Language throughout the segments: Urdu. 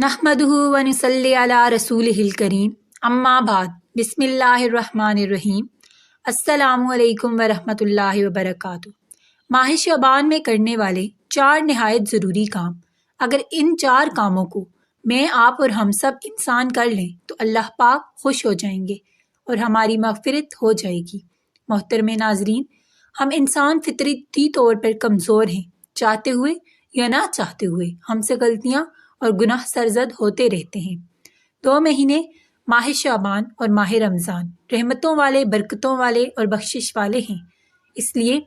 نحمدہ ونصلی علی رسولہ الکریم اما بعد بسم اللہ الرحمن الرحیم السلام علیکم ورحمۃ اللہ وبرکاتہ۔ ماہ شعبان میں کرنے والے 4 نہایت ضروری کام، اگر ان 4 کاموں کو میں، آپ اور ہم سب انسان کر لیں تو اللہ پاک خوش ہو جائیں گے اور ہماری مغفرت ہو جائے گی۔ محترم ناظرین، ہم انسان فطرتی طور پر کمزور ہیں، چاہتے ہوئے یا نہ چاہتے ہوئے ہم سے غلطیاں اور گناہ سرزد ہوتے رہتے ہیں۔ 2 مہینے ماہ شعبان اور ماہ رمضان رحمتوں والے، برکتوں والے اور بخشش والے ہیں، اس لیے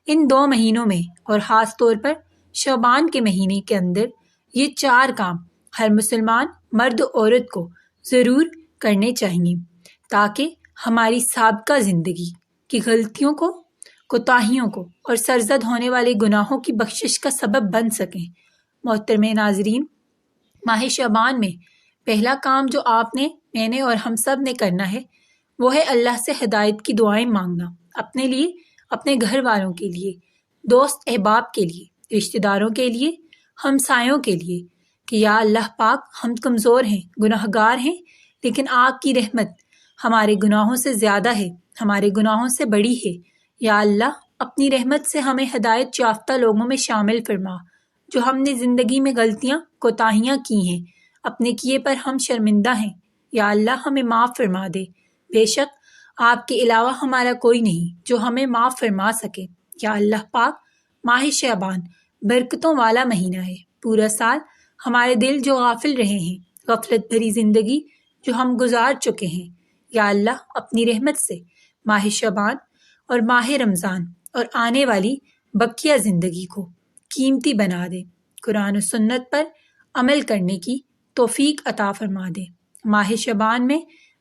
ان 2 مہینوں میں اور خاص طور پر شعبان کے مہینے کے اندر یہ 4 کام ہر مسلمان مرد و عورت کو ضرور کرنے چاہیے تاکہ ہماری سابقہ زندگی کی غلطیوں کو، کوتاہیوں کو اور سرزد ہونے والے گناہوں کی بخشش کا سبب بن سکیں۔ محترم ناظرین، ماہ شعبان میں پہلا کام جو آپ نے، میں نے اور ہم سب نے کرنا ہے وہ ہے اللہ سے ہدایت کی دعائیں مانگنا، اپنے لیے، اپنے گھر والوں کے لیے، دوست احباب کے لیے، رشتہ داروں کے لیے، ہمسایوں کے لیے کہ یا اللہ پاک، ہم کمزور ہیں، گناہ گار ہیں، لیکن آپ کی رحمت ہمارے گناہوں سے زیادہ ہے، ہمارے گناہوں سے بڑی ہے۔ یا اللہ، اپنی رحمت سے ہمیں ہدایت یافتہ لوگوں میں شامل فرما۔ جو ہم نے زندگی میں غلطیاں، کوتاہیاں کی ہیں، اپنے کیے پر ہم شرمندہ ہیں، یا اللہ ہمیں معاف فرما دے۔ بے شک آپ کے علاوہ ہمارا کوئی نہیں جو ہمیں معاف فرما سکے۔ یا اللہ پاک، ماہ شعبان برکتوں والا مہینہ ہے، پورا سال ہمارے دل جو غافل رہے ہیں، غفلت بھری زندگی جو ہم گزار چکے ہیں، یا اللہ اپنی رحمت سے ماہ شعبان اور ماہ رمضان اور آنے والی بقیہ زندگی کو قیمتی بنا دے، قرآن و سنت پر عمل کرنے کی توفیق عطا فرما دے۔ ماہ شعبان میں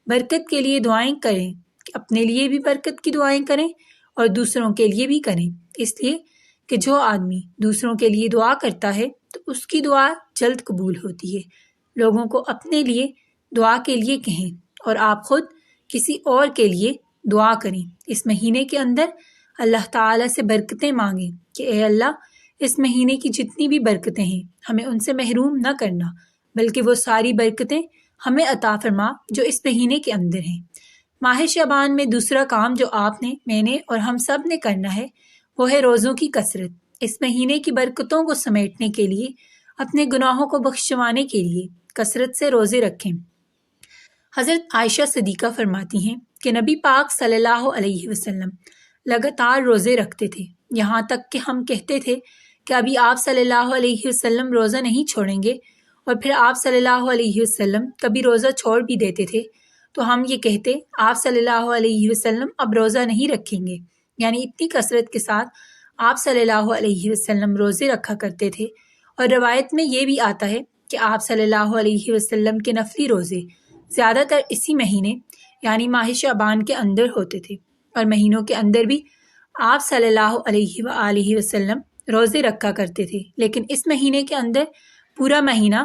برکت کے لیے دعائیں کریں، اپنے لیے بھی برکت کی دعائیں کریں اور دوسروں کے لیے بھی کریں، اس لیے کہ جو آدمی دوسروں کے لیے دعا کرتا ہے تو اس کی دعا جلد قبول ہوتی ہے۔ لوگوں کو اپنے لیے دعا کے لیے کہیں اور آپ خود کسی اور کے لیے دعا کریں۔ اس مہینے کے اندر اللہ تعالیٰ سے برکتیں مانگیں کہ اے اللہ، اس مہینے کی جتنی بھی برکتیں ہیں ہمیں ان سے محروم نہ کرنا، بلکہ وہ ساری برکتیں ہمیں عطا فرما جو اس مہینے کے اندر ہیں۔ ماہ شعبان میں دوسرا کام جو آپ نے، میں نے اور ہم سب نے کرنا ہے وہ ہے روزوں کی کثرت۔ اس مہینے کی برکتوں کو سمیٹنے کے لیے، اپنے گناہوں کو بخشوانے کے لیے کثرت سے روزے رکھیں۔ حضرت عائشہ صدیقہ فرماتی ہیں کہ نبی پاک صلی اللہ علیہ وسلم لگاتار روزے رکھتے تھے، یہاں تک کہ ہم کہتے تھے کہ ابھی آپ صلی اللہ علیہ وسلم روزہ نہیں چھوڑیں گے، اور پھر آپ صلی اللہ علیہ وسلم کبھی روزہ چھوڑ بھی دیتے تھے تو ہم یہ کہتے آپ صلی اللہ علیہ وسلم اب روزہ نہیں رکھیں گے، یعنی اتنی کثرت کے ساتھ آپ صلی اللہ علیہ وسلم روزے رکھا کرتے تھے۔ اور روایت میں یہ بھی آتا ہے کہ آپ صلی اللہ علیہ وسلم کے نفلی روزے زیادہ تر اسی مہینے یعنی ماہ شعبان کے اندر ہوتے تھے، اور مہینوں کے اندر بھی آپ صلی اللہ علیہ وآلہ وسلم روزے رکھا کرتے تھے، لیکن اس مہینے کے اندر پورا مہینہ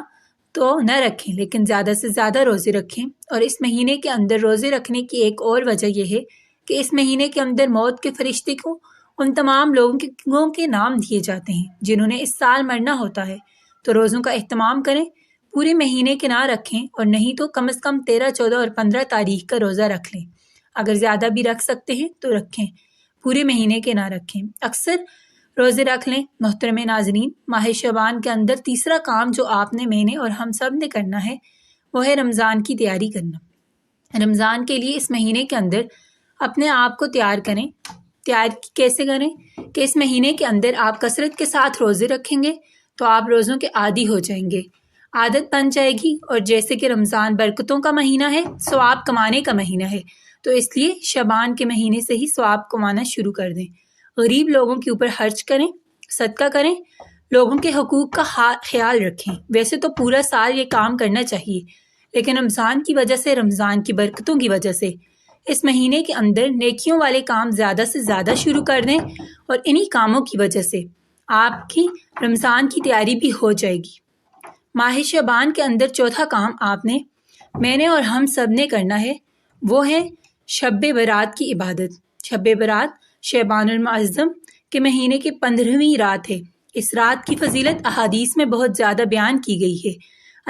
تو نہ رکھیں، لیکن زیادہ سے زیادہ روزے رکھیں۔ اور اس مہینے کے اندر روزے رکھنے کی ایک اور وجہ یہ ہے کہ اس مہینے کے اندر موت کے فرشتے کو ان تمام لوگوں کے نام دیے جاتے ہیں جنہوں نے اس سال مرنا ہوتا ہے، تو روزوں کا اہتمام کریں، پورے مہینے کے نہ رکھیں، اور نہیں تو کم از کم 13، 14 اور 15 تاریخ کا روزہ رکھ لیں۔ اگر زیادہ بھی رکھ سکتے ہیں تو رکھیں، پورے مہینے کے نہ رکھیں، اکثر روزے رکھ لیں۔ محترم ناظرین، ماہ شعبان کے اندر تیسرا کام جو آپ نے، میں نے اور ہم سب نے کرنا ہے وہ ہے رمضان کی تیاری کرنا۔ رمضان کے لیے اس مہینے کے اندر اپنے آپ کو تیار کریں۔ تیار کیسے کریں کہ اس مہینے کے اندر آپ کثرت کے ساتھ روزے رکھیں گے تو آپ روزوں کے عادی ہو جائیں گے، عادت بن جائے گی، اور جیسے کہ رمضان برکتوں کا مہینہ ہے، ثواب کمانے کا مہینہ ہے، تو اس لیے شعبان کے مہینے سے ہی ثواب کمانا شروع کر دیں۔ غریب لوگوں کے اوپر خرچ کریں، صدقہ کریں، لوگوں کے حقوق کا خیال رکھیں۔ ویسے تو پورا سال یہ کام کرنا چاہیے، لیکن رمضان کی وجہ سے، رمضان کی برکتوں کی وجہ سے اس مہینے کے اندر نیکیوں والے کام زیادہ سے زیادہ شروع کر دیں، اور انہی کاموں کی وجہ سے آپ کی رمضان کی تیاری بھی ہو جائے گی۔ ماہ شعبان کے اندر چوتھا کام آپ نے، میں نے اور ہم سب نے کرنا ہے وہ ہے شب برات کی عبادت۔ شب برات شعبان المعظم کے مہینے کی 15ویں رات ہے۔ اس رات کی فضیلت احادیث میں بہت زیادہ بیان کی گئی ہے۔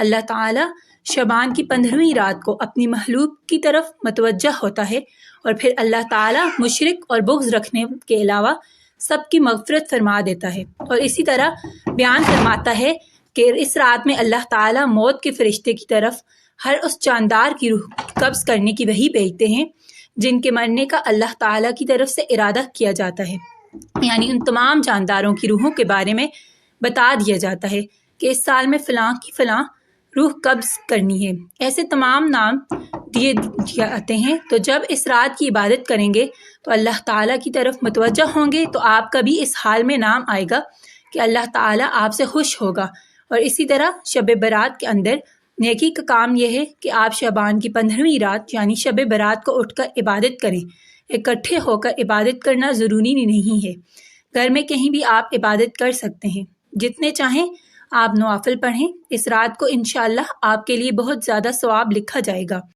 اللہ تعالیٰ شعبان کی 15ویں رات کو اپنی مخلوق کی طرف متوجہ ہوتا ہے، اور پھر اللہ تعالیٰ مشرک اور بغض رکھنے کے علاوہ سب کی مغفرت فرما دیتا ہے۔ اور اسی طرح بیان فرماتا ہے کہ اس رات میں اللہ تعالیٰ موت کے فرشتے کی طرف ہر اس جاندار کی روح قبض کرنے کی وحی بھیجتے ہیں جن کے مرنے کا اللہ تعالیٰ کی طرف سے ارادہ کیا جاتا ہے، یعنی ان تمام جانداروں کی روحوں کے بارے میں بتا دیا جاتا ہے کہ اس سال میں فلاں کی فلاں روح قبض کرنی ہے۔ ایسے تمام نام دیے جاتے ہیں۔ تو جب اس رات کی عبادت کریں گے تو اللہ تعالیٰ کی طرف متوجہ ہوں گے، تو آپ کا بھی اس حال میں نام آئے گا کہ اللہ تعالیٰ آپ سے خوش ہوگا۔ اور اسی طرح شب برات کے اندر نیکی کا کام یہ ہے کہ آپ شعبان کی 15ویں رات یعنی شب برات کو اٹھ کر عبادت کریں۔ اکٹھے ہو کر عبادت کرنا ضروری نہیں ہے، گھر میں کہیں بھی آپ عبادت کر سکتے ہیں، جتنے چاہیں آپ نوافل پڑھیں۔ اس رات کو انشاءاللہ آپ کے لیے بہت زیادہ ثواب لکھا جائے گا۔